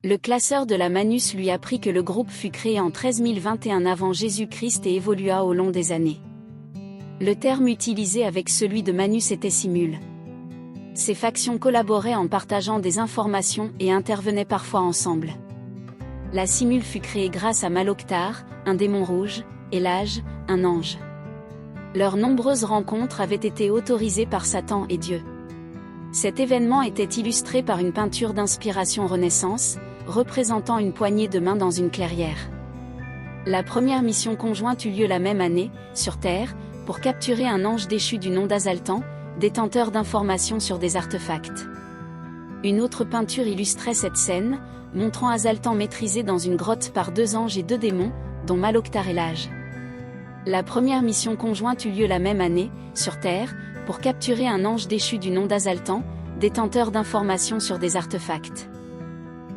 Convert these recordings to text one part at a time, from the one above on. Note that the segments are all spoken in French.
Le classeur de la Manus lui apprit que le groupe fut créé en 13021 avant Jésus-Christ et évolua au long des années. Le terme utilisé avec celui de Manus était simul. Ces factions collaboraient en partageant des informations et intervenaient parfois ensemble. La simule fut créée grâce à Maloktar, un démon rouge, et Lage, un ange. Leurs nombreuses rencontres avaient été autorisées par Satan et Dieu. Cet événement était illustré par une peinture d'inspiration Renaissance, représentant une poignée de main dans une clairière. La première mission conjointe eut lieu la même année, sur Terre, pour capturer un ange déchu du nom d'Azaltan, détenteur d'informations sur des artefacts. Une autre peinture illustrait cette scène, montrant Azaltan maîtrisé dans une grotte par 2 anges et 2 démons, dont Maloktar et Lage. La première mission conjointe eut lieu la même année, sur Terre, pour capturer un ange déchu du nom d'Azaltan, détenteur d'informations sur des artefacts.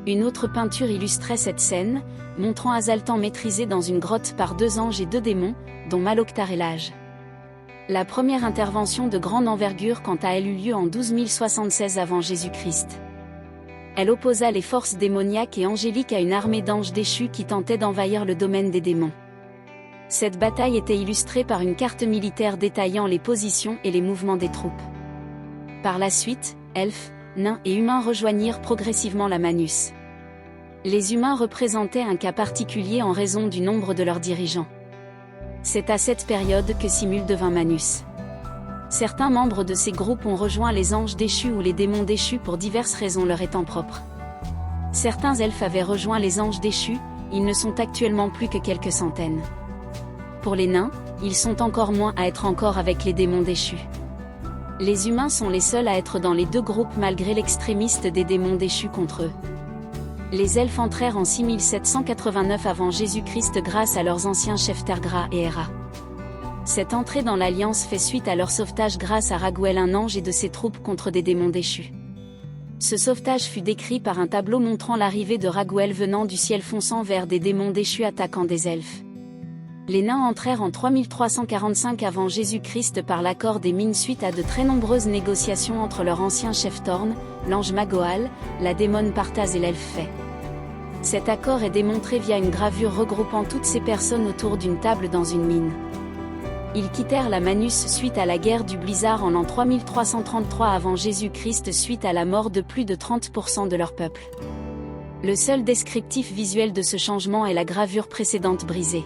Une autre peinture illustrait cette scène, montrant Azaltan maîtrisé dans une grotte par 2 anges et 2 démons, dont Maloktar et Lage. La première intervention de grande envergure quant à elle eut lieu en 12076 avant Jésus-Christ. Elle opposa les forces démoniaques et angéliques à une armée d'anges déchus qui tentaient d'envahir le domaine des démons. Cette bataille était illustrée par une carte militaire détaillant les positions et les mouvements des troupes. Par la suite, elfes, nains et humains rejoignirent progressivement la Manus. Les humains représentaient un cas particulier en raison du nombre de leurs dirigeants. C'est à cette période que Simul devint Manus. Certains membres de ces groupes ont rejoint les anges déchus ou les démons déchus pour diverses raisons leur étant propres. Certains elfes avaient rejoint les anges déchus, ils ne sont actuellement plus que quelques centaines. Pour les nains, ils sont encore moins à être encore avec les démons déchus. Les humains sont les seuls à être dans les 2 groupes malgré l'extrémiste des démons déchus contre eux. Les elfes entrèrent en 6789 avant Jésus-Christ grâce à leurs anciens chefs Tergra et Hera. Cette entrée dans l'Alliance fait suite à leur sauvetage grâce à Raguel un ange et de ses troupes contre des démons déchus. Ce sauvetage fut décrit par un tableau montrant l'arrivée de Raguel venant du ciel fonçant vers des démons déchus attaquant des elfes. Les nains entrèrent en 3345 avant Jésus-Christ par l'accord des Mines suite à de très nombreuses négociations entre leur ancien chef Thorn, l'ange Magoal, la démone Partaz et l'elfe Fée. Cet accord est démontré via une gravure regroupant toutes ces personnes autour d'une table dans une mine. Ils quittèrent la Manus suite à la guerre du Blizzard en l'an 3333 avant Jésus-Christ suite à la mort de plus de 30% de leur peuple. Le seul descriptif visuel de ce changement est la gravure précédente brisée.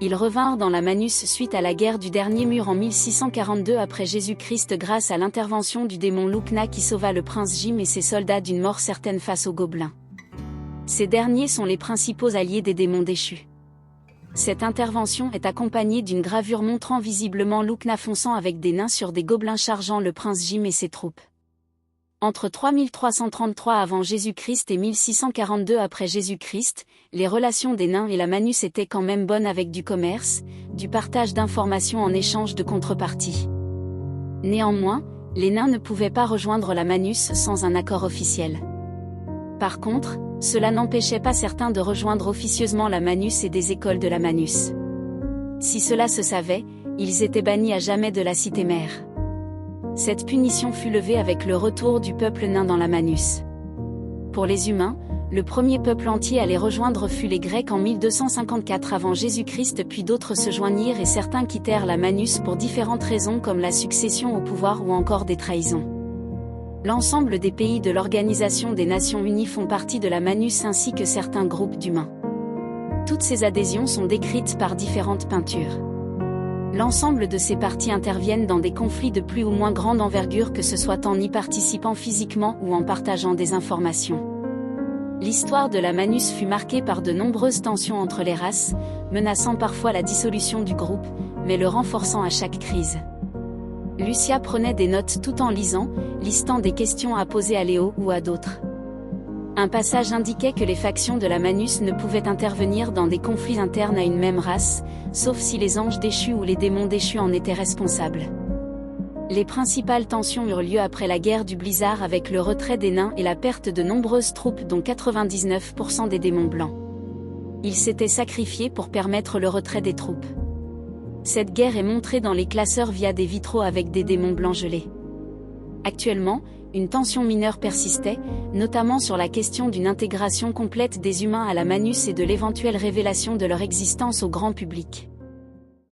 Ils revinrent dans la Manus suite à la guerre du dernier mur en 1642 après Jésus-Christ grâce à l'intervention du démon Lukna qui sauva le prince Jim et ses soldats d'une mort certaine face aux gobelins. Ces derniers sont les principaux alliés des démons déchus. Cette intervention est accompagnée d'une gravure montrant visiblement Lukna fonçant avec des nains sur des gobelins chargeant le prince Jim et ses troupes. Entre 3333 avant Jésus-Christ et 1642 après Jésus-Christ, les relations des nains et la Manus étaient quand même bonnes avec du commerce, du partage d'informations en échange de contrepartie. Néanmoins, les nains ne pouvaient pas rejoindre la Manus sans un accord officiel. Par contre, cela n'empêchait pas certains de rejoindre officieusement la Manus et des écoles de la Manus. Si cela se savait, ils étaient bannis à jamais de la cité-mère. Cette punition fut levée avec le retour du peuple nain dans la Manus. Pour les humains, le premier peuple entier à les rejoindre fut les Grecs en 1254 avant Jésus-Christ puis d'autres se joignirent et certains quittèrent la Manus pour différentes raisons comme la succession au pouvoir ou encore des trahisons. L'ensemble des pays de l'Organisation des Nations Unies font partie de la Manus ainsi que certains groupes d'humains. Toutes ces adhésions sont décrites par différentes peintures. L'ensemble de ces parties interviennent dans des conflits de plus ou moins grande envergure que ce soit en y participant physiquement ou en partageant des informations. L'histoire de la Manus fut marquée par de nombreuses tensions entre les races, menaçant parfois la dissolution du groupe, mais le renforçant à chaque crise. Lucia prenait des notes tout en lisant, listant des questions à poser à Léo ou à d'autres. Un passage indiquait que les factions de la Manus ne pouvaient intervenir dans des conflits internes à une même race, sauf si les anges déchus ou les démons déchus en étaient responsables. Les principales tensions eurent lieu après la guerre du Blizzard avec le retrait des nains et la perte de nombreuses troupes dont 99% des démons blancs. Ils s'étaient sacrifiés pour permettre le retrait des troupes. Cette guerre est montrée dans les classeurs via des vitraux avec des démons blancs gelés. Actuellement, une tension mineure persistait, notamment sur la question d'une intégration complète des humains à la Manus et de l'éventuelle révélation de leur existence au grand public.